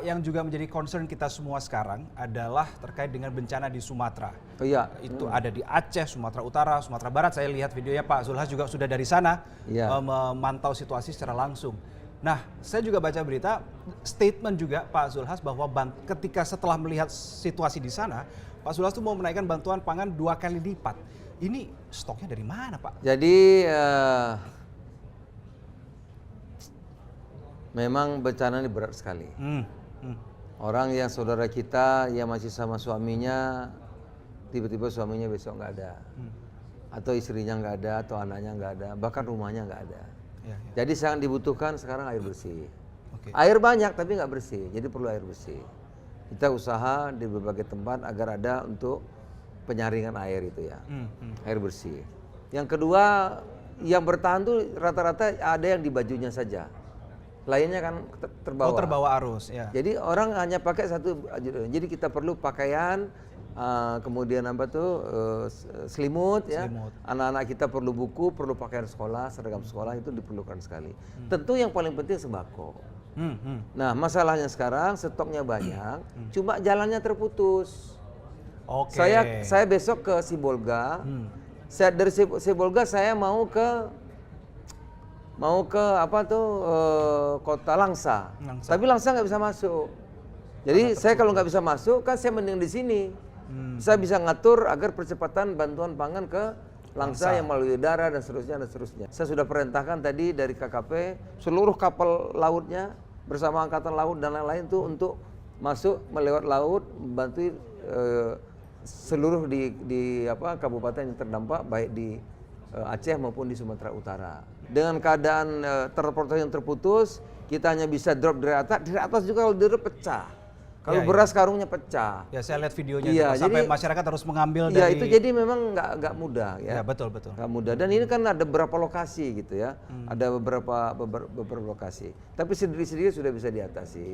Yang juga menjadi concern kita semua sekarang adalah terkait dengan bencana di Sumatera. Oh iya. Itu ada di Aceh, Sumatera Utara, Sumatera Barat. Saya lihat videonya Pak Zulhas juga sudah dari sana memantau situasi secara langsung. Nah, saya juga baca berita statement juga Pak Zulhas bahwa ketika setelah melihat situasi di sana, Pak Zulhas itu mau menaikkan bantuan pangan 2 kali lipat. Ini stoknya dari mana, Pak? Jadi memang bencana ini berat sekali. Orang yang saudara kita yang masih sama suaminya, tiba-tiba suaminya besok nggak ada, atau istrinya nggak ada, atau anaknya nggak ada, bahkan rumahnya nggak ada. Jadi sangat dibutuhkan sekarang air bersih. Air banyak tapi nggak bersih, jadi perlu air bersih. Kita usaha di berbagai tempat agar ada untuk penyaringan air itu ya, air bersih. Yang kedua, yang bertahan tuh rata-rata ada yang di bajunya saja. Lainnya kan terbawa. Oh, terbawa arus, ya. Jadi orang hanya pakai satu. Jadi kita perlu pakaian, kemudian apa tuh selimut, ya. Anak-anak kita perlu buku, perlu pakaian sekolah, seragam sekolah itu diperlukan sekali. Tentu yang paling penting sembako. Nah, masalahnya sekarang stoknya banyak, cuma jalannya terputus. Saya besok ke Sibolga. Dari Sibolga saya mau ke apa tuh kota Langsa. Tapi Langsa nggak bisa masuk. Jadi saya kalau nggak bisa masuk kan saya mending di sini. Saya bisa ngatur agar percepatan bantuan pangan ke Langsa yang melalui udara dan seterusnya dan seterusnya. Saya sudah perintahkan tadi dari KKP seluruh kapal lautnya bersama angkatan laut dan lain-lain tuh untuk masuk melewat laut membantu seluruh di apa kabupaten yang terdampak baik di Aceh maupun di Sumatera Utara. Dengan keadaan transportasi yang terputus, kita hanya bisa drop dari atas juga kalau drop pecah. Kalau beras karungnya pecah. Ya, saya lihat videonya sampai masyarakat harus mengambil dari. Ya, itu jadi memang nggak mudah ya. Ya, betul. Nggak mudah. Dan ini kan ada beberapa lokasi gitu ya. Ada beberapa lokasi. Tapi sedikit-sedikit sudah bisa diatasi.